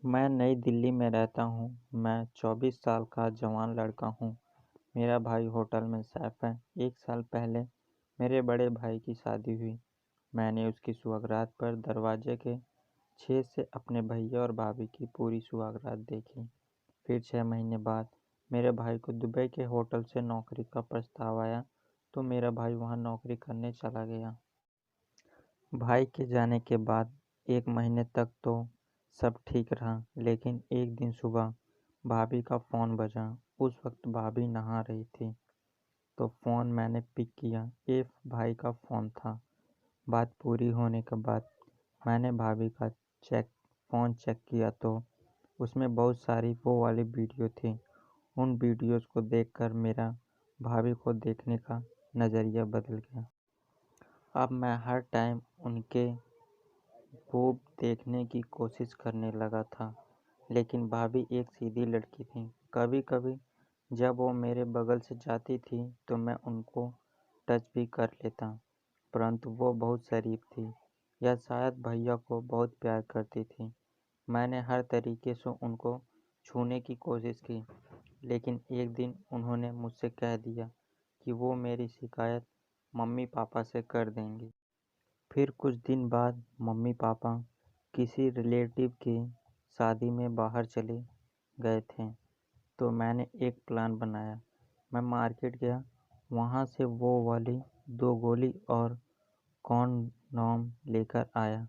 मैं नई दिल्ली में रहता हूँ। मैं 24 साल का जवान लड़का हूँ। मेरा भाई होटल में शेफ़ है। 1 साल पहले मेरे बड़े भाई की शादी हुई। मैंने उसकी सुहागरात पर दरवाजे के छेद से अपने भैया और भाभी की पूरी सुहागरात देखी। फिर 6 महीने बाद मेरे भाई को दुबई के होटल से नौकरी का प्रस्ताव आया, तो मेरा भाई वहाँ नौकरी करने चला गया। भाई के जाने के बाद 1 महीने तक तो सब ठीक रहा, लेकिन एक दिन सुबह भाभी का फ़ोन बजा। उस वक्त भाभी नहा रही थी, तो फ़ोन मैंने पिक किया। ये भाई का फ़ोन था। बात पूरी होने के बाद मैंने भाभी का फ़ोन चेक किया तो उसमें बहुत सारी वो वाली वीडियो थी। उन वीडियोज़ को देखकर मेरा भाभी को देखने का नज़रिया बदल गया। अब मैं हर टाइम उनके खूब देखने की कोशिश करने लगा था, लेकिन भाभी एक सीधी लड़की थी। कभी-कभी जब वो मेरे बगल से जाती थी तो मैं उनको टच भी कर लेता, परंतु वो बहुत शरीफ थी, या शायद भैया को बहुत प्यार करती थी। मैंने हर तरीके से उनको छूने की कोशिश की, लेकिन एक दिन उन्होंने मुझसे कह दिया कि वो मेरी शिकायत मम्मी-पापा से कर देंगी। फिर कुछ दिन बाद मम्मी-पापा किसी रिलेटिव की शादी में बाहर चले गए थे, तो मैंने एक प्लान बनाया। मैं मार्केट गया, वहाँ से वो वाली 2 गोली और कॉन्डोम लेकर आया।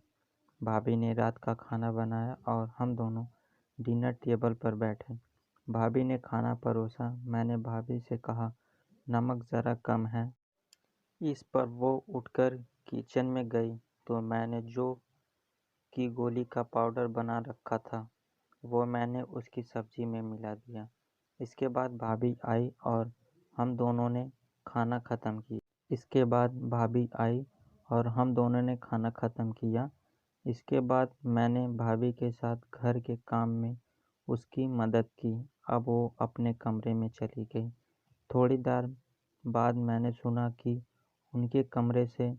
भाभी ने रात का खाना बनाया और हम दोनों डिनर टेबल पर बैठे। भाभी ने खाना परोसा। मैंने भाभी से कहा, नमक ज़रा कम है। इस पर वो उठकर किचन में गई, तो मैंने जो की गोली का पाउडर बना रखा था, वो मैंने उसकी सब्जी में मिला दिया। इसके बाद भाभी आई और हम दोनों ने खाना ख़त्म किया। इसके बाद मैंने भाभी के साथ घर के काम में उसकी मदद की। अब वो अपने कमरे में चली गई। थोड़ी देर बाद मैंने सुना कि उनके कमरे से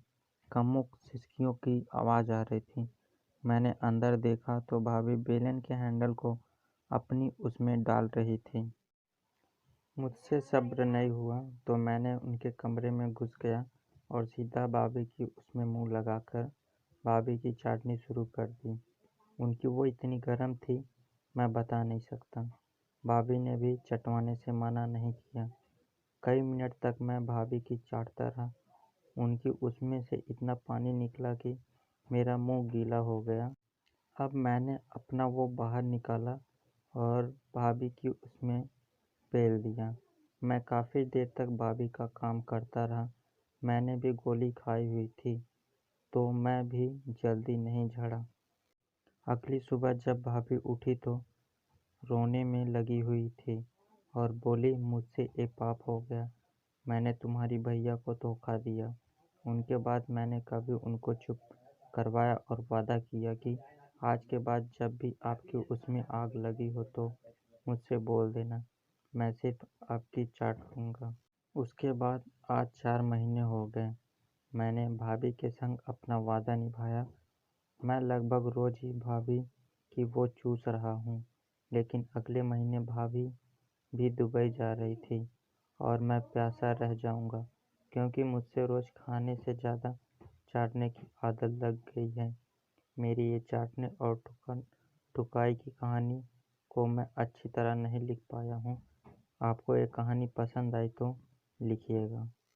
कमुक सिसकियों की आवाज़ आ रही थी। मैंने अंदर देखा तो भाभी बेलन के हैंडल को अपनी उसमें डाल रही थी। मुझसे सब्र नहीं हुआ, तो मैंने उनके कमरे में घुस गया और सीधा भाभी की उसमें मुंह लगाकर भाभी की चाटनी शुरू कर दी। उनकी वो इतनी गर्म थी, मैं बता नहीं सकता। भाभी ने भी चटवाने से मना नहीं किया। कई मिनट तक मैं भाभी की चाटता रहा। उनकी उसमें से इतना पानी निकला कि मेरा मुंह गीला हो गया। अब मैंने अपना वो बाहर निकाला और भाभी की उसमें पेल दिया। मैं काफ़ी देर तक भाभी का काम करता रहा। मैंने भी गोली खाई हुई थी, तो मैं भी जल्दी नहीं झड़ा। अगली सुबह जब भाभी उठी तो रोने में लगी हुई थी और बोली, मुझसे एक पाप हो गया। मैंने तुम्हारी भैया को धोखा दिया। उनके बाद मैंने कभी उनको चुप करवाया और वादा किया कि आज के बाद जब भी आपकी उसमें आग लगी हो तो मुझसे बोल देना, मैं सिर्फ आपकी चाट लूँगा। उसके बाद आज 4 महीने हो गए। मैंने भाभी के संग अपना वादा निभाया। मैं लगभग रोज़ ही भाभी की वो चूस रहा हूँ, लेकिन अगले महीने भाभी भी दुबई जा रही थी और मैं प्यासा रह जाऊँगा, क्योंकि मुझसे रोज़ खाने से ज़्यादा चाटने की आदत लग गई है। मेरी ये चाटने और ठुकाई की कहानी को मैं अच्छी तरह नहीं लिख पाया हूँ। आपको ये कहानी पसंद आई तो लिखिएगा।